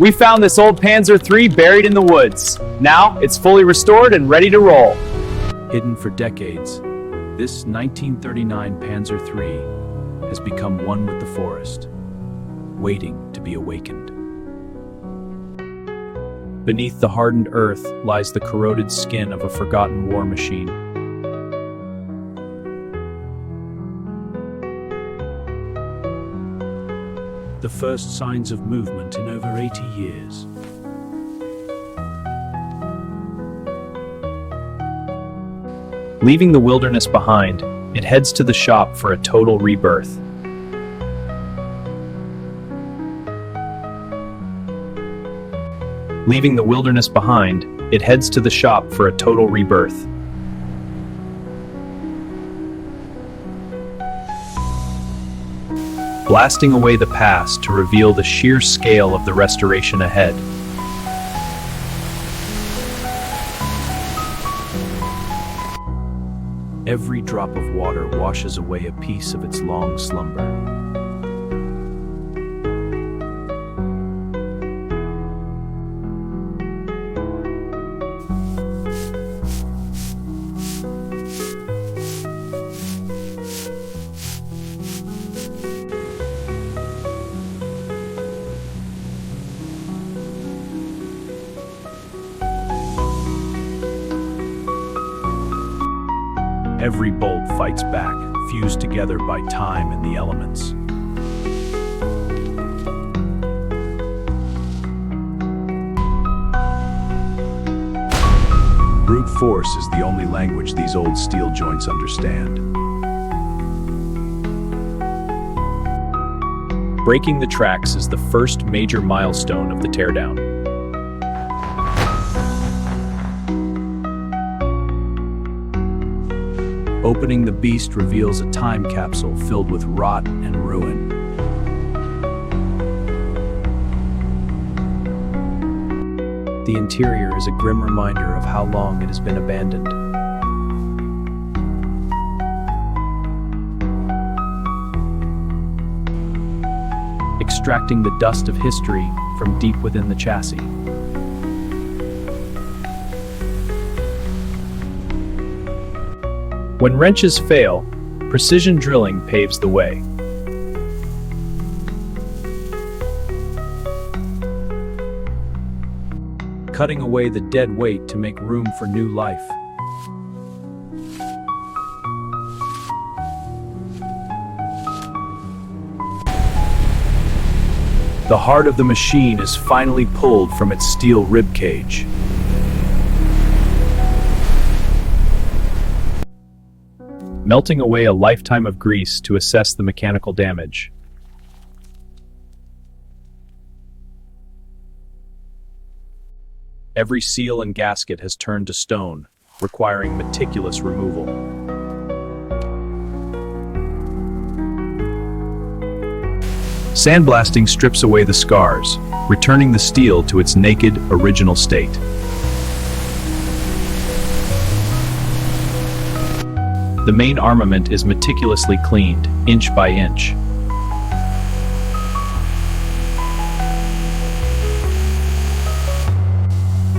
We found this old Panzer III buried in the woods. Now, it's fully restored and ready to roll. Hidden for decades, this 1939 Panzer III has become one with the forest, waiting to be awakened. Beneath the hardened earth lies the corroded skin of a forgotten war machine. The first signs of movement in over 80 years. Leaving the wilderness behind, it heads to the shop for a total rebirth. Leaving the wilderness behind, it heads to the shop for a total rebirth. Blasting away the past to reveal the sheer scale of the restoration ahead. Every drop of water washes away a piece of its long slumber. Every bolt fights back, fused together by time and the elements. Brute force is the only language these old steel joints understand. Breaking the tracks is the first major milestone of the teardown. Opening the beast reveals a time capsule filled with rot and ruin. The interior is a grim reminder of how long it has been abandoned. Extracting the dust of history from deep within the chassis. When wrenches fail, precision drilling paves the way. Cutting away the dead weight to make room for new life. The heart of the machine is finally pulled from its steel rib cage. Melting away a lifetime of grease to assess the mechanical damage. Every seal and gasket has turned to stone, requiring meticulous removal. Sandblasting strips away the scars, returning the steel to its naked, original state. The main armament is meticulously cleaned, inch by inch.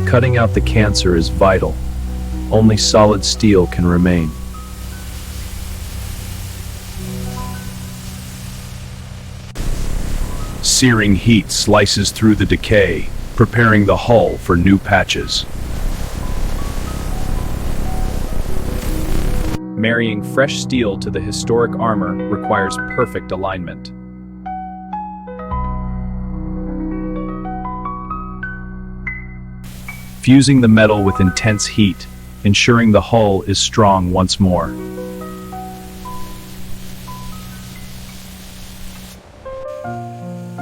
Cutting out the cancer is vital. Only solid steel can remain. Searing heat slices through the decay, preparing the hull for new patches. Marrying fresh steel to the historic armor requires perfect alignment. Fusing the metal with intense heat, ensuring the hull is strong once more.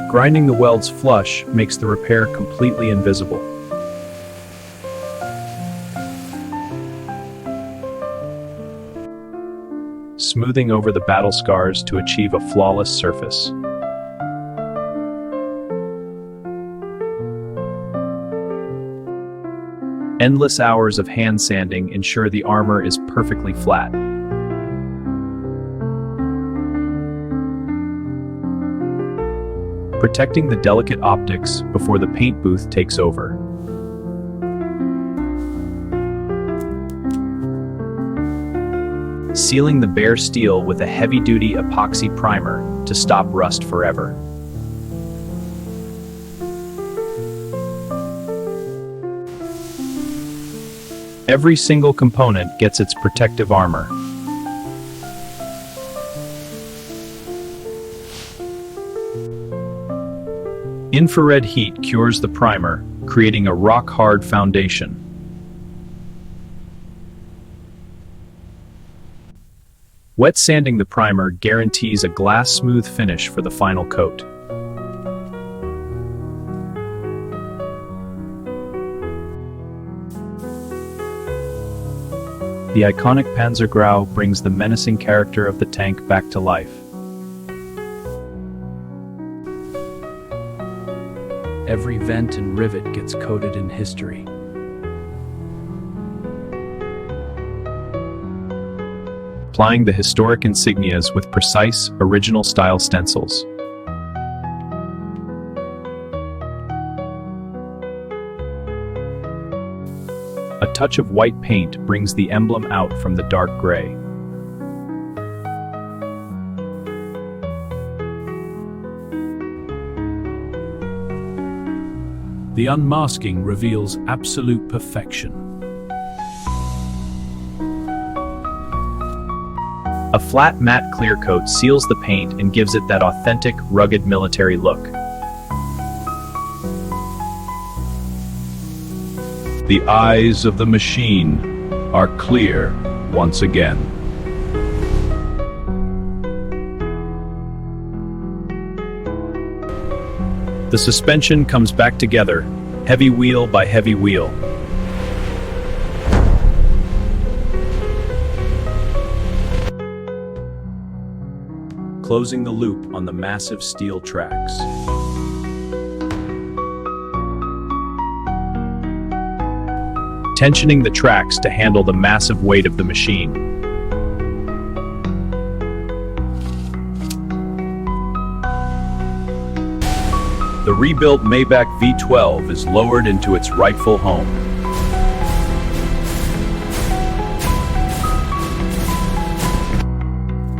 Grinding the welds flush makes the repair completely invisible. Smoothing over the battle scars to achieve a flawless surface. Endless hours of hand sanding ensure the armor is perfectly flat. protecting the delicate optics before the paint booth takes over. Sealing the bare steel with a heavy-duty epoxy primer to stop rust forever. Every single component gets its protective armor. Infrared heat cures the primer, creating a rock-hard foundation. Wet sanding the primer guarantees a glass-smooth finish for the final coat. The iconic Panzergrau brings the menacing character of the tank back to life. Every vent and rivet gets coated in history. Applying the historic insignias with precise, original-style stencils. A touch of white paint brings the emblem out from the dark gray. The unmasking reveals absolute perfection. A flat matte clear coat seals the paint and gives it that authentic, rugged military look. The eyes of the machine are clear once again. The suspension comes back together, heavy wheel by heavy wheel. Closing the loop on the massive steel tracks. Tensioning the tracks to handle the massive weight of the machine. The rebuilt Maybach V12 is lowered into its rightful home.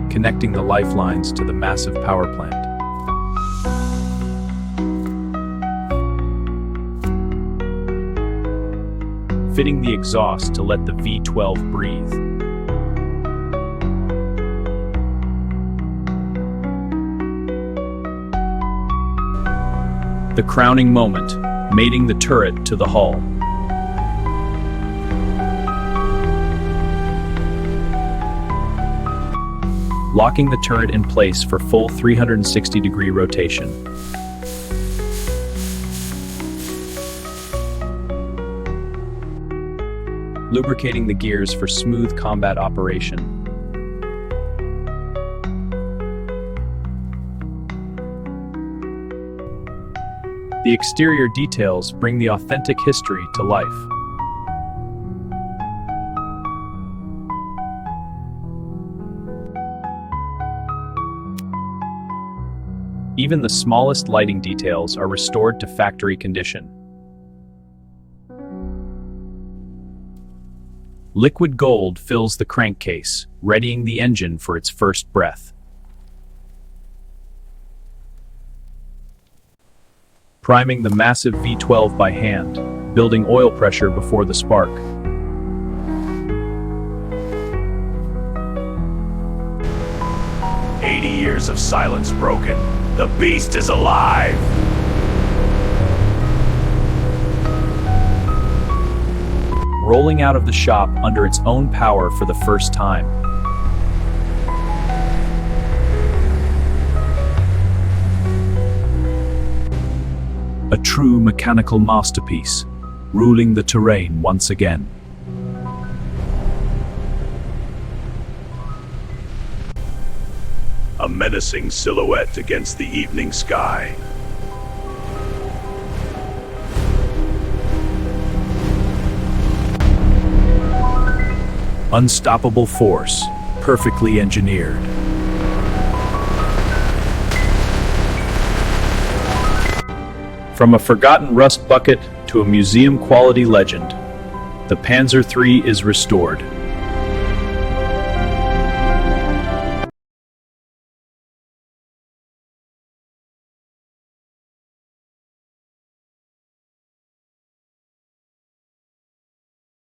Connecting the lifelines to the massive power plant. Fitting the exhaust to let the V12 breathe. The crowning moment, mating the turret to the hull. Locking the turret in place for full 360-degree rotation. Lubricating the gears for smooth combat operation. The exterior details bring the authentic history to life. Even the smallest lighting details are restored to factory condition. Liquid gold fills the crankcase, readying the engine for its first breath. Priming the massive V12 by hand, building oil pressure before the spark. Years of silence broken. The beast is alive! Rolling out of the shop under its own power for the first time. A true mechanical masterpiece, ruling the terrain once again. A menacing silhouette against the evening sky. Unstoppable force, perfectly engineered. From a forgotten rust bucket to a museum-quality legend, the Panzer III is restored.